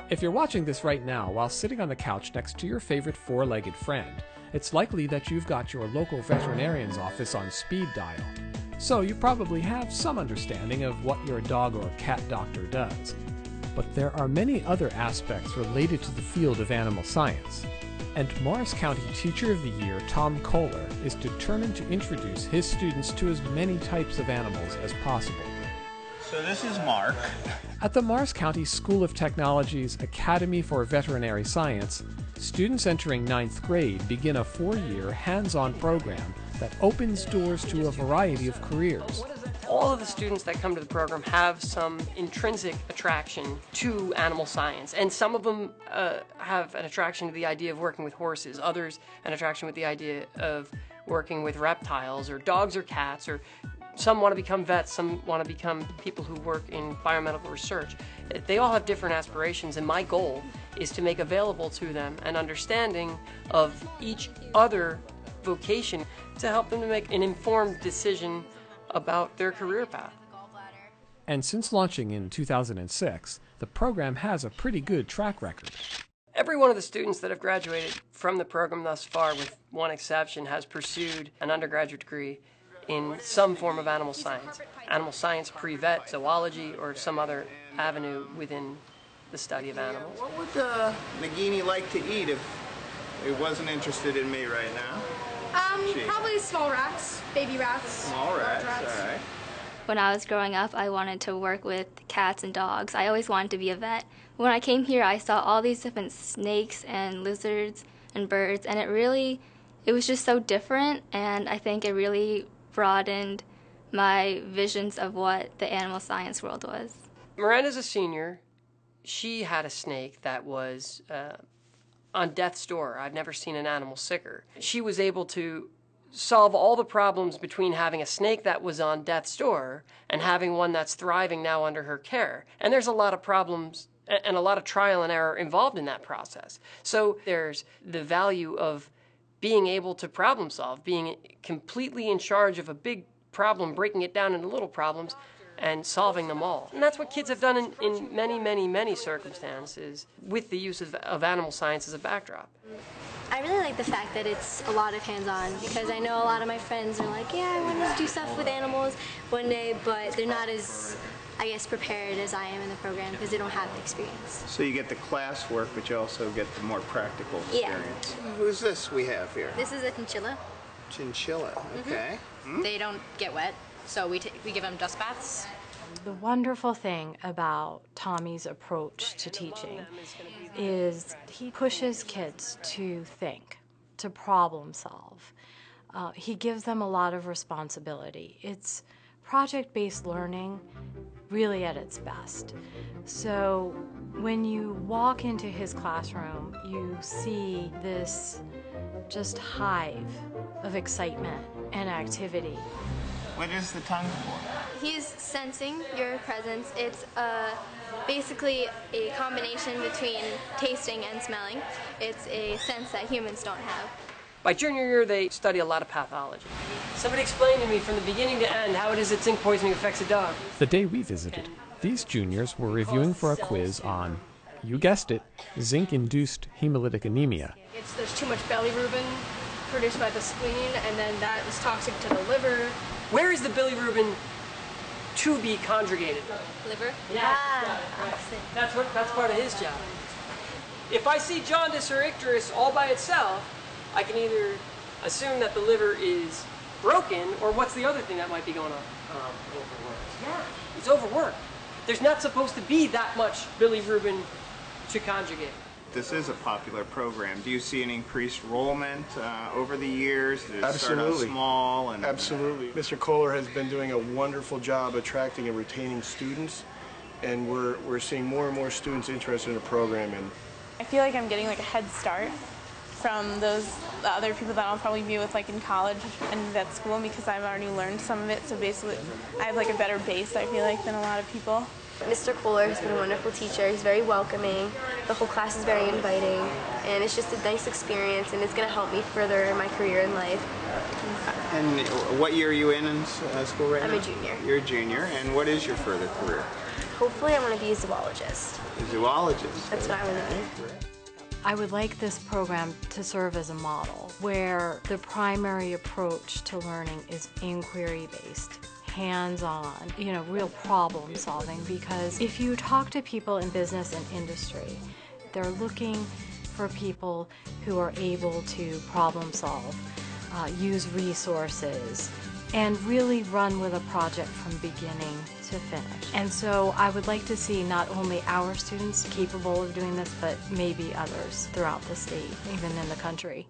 If you're watching this right now while sitting on the couch next to your favorite four-legged friend, it's likely that you've got your local veterinarian's office on speed dial. So you probably have some understanding of what your dog or cat doctor does. But there are many other aspects related to the field of animal science. And Morris County Teacher of the Year Tom Kohler is determined to introduce his students to as many types of animals as possible. So this is Mark. At the Morris County School of Technology's Academy for Veterinary Science, students entering 9th grade begin a 4-year hands-on program that opens doors to a variety of careers. All of the students that come to the program have some intrinsic attraction to animal science, and some of them have an attraction to the idea of working with horses, others an attraction with the idea of working with reptiles or dogs or cats, or some want to become vets, some want to become people who work in biomedical research. They all have different aspirations, and my goal is to make available to them an understanding of each other vocation to help them to make an informed decision about their career path. And since launching in 2006, the program has a pretty good track record. Every one of the students that have graduated from the program thus far, with one exception, has pursued an undergraduate degree in some form of animal science pre-vet, zoology, or some other avenue within the study of animals. What would Nagini like to eat if it wasn't interested in me right now? Probably small rats, baby rats. Small rats, all right. When I was growing up, I wanted to work with cats and dogs. I always wanted to be a vet. When I came here, I saw all these different snakes and lizards and birds, and it was just so different, and I think it really broadened my visions of what the animal science world was. Miranda's a senior. She had a snake that was on death's door. I've never seen an animal sicker. She was able to solve all the problems between having a snake that was on death's door and having one that's thriving now under her care. And there's a lot of problems and a lot of trial and error involved in that process. So there's the value of being able to problem solve, being completely in charge of a big problem, breaking it down into little problems, and solving them all. And that's what kids have done in many, many, many circumstances with the use of animal science as a backdrop. I really like the fact that it's a lot of hands-on, because I know a lot of my friends are like, yeah, I want to do stuff with animals one day, but they're not as, I guess, prepared as I am in the program because they don't have the experience. So you get the classwork, but you also get the more practical experience. Yeah. Who's this we have here? This is a chinchilla. Chinchilla, okay. Mm-hmm. They don't get wet, so we give them dust baths. The wonderful thing about Tommy's approach to teaching is he pushes kids to think, to problem solve. He gives them a lot of responsibility. It's project-based learning really at its best. So when you walk into his classroom, you see this just hive of excitement and activity. What is the tongue for? He's sensing your presence. It's basically a combination between tasting and smelling. It's a sense that humans don't have. By junior year, they study a lot of pathology. Somebody explained to me from the beginning to end how it is that zinc poisoning affects a dog. The day we visited, these juniors were reviewing for a quiz on, you guessed it, zinc-induced hemolytic anemia. There's too much bilirubin produced by the spleen, and then that is toxic to the liver. Where is the bilirubin to be conjugated? Liver? Yeah. That's part of his job. If I see jaundice or icterus all by itself, I can either assume that the liver is broken, or what's the other thing that might be going on? Overworked. Yeah, it's overworked. There's not supposed to be that much bilirubin to conjugate. This is a popular program. Do you see an increased enrollment over the years? Did it Absolutely. Start out small? Absolutely. Mr. Kohler has been doing a wonderful job attracting and retaining students, and we're seeing more and more students interested in the program. And I feel like I'm getting like a head start from the other people that I'll probably be with like in college and vet school, because I've already learned some of it. So basically, I have like a better base, I feel like, than a lot of people. Mr. Kohler has been a wonderful teacher. He's very welcoming. The whole class is very inviting, and it's just a nice experience, and it's going to help me further in my career in life. And what year are you in school right now? I'm a junior. You're a junior, and what is your further career? Hopefully I want to be a zoologist. A zoologist. That's what I want to be. I would like this program to serve as a model where the primary approach to learning is inquiry-based, hands-on, real problem solving, because if you talk to people in business and industry, they're looking for people who are able to problem solve, use resources, and really run with a project from beginning to finish. And so I would like to see not only our students capable of doing this, but maybe others throughout the state, even in the country.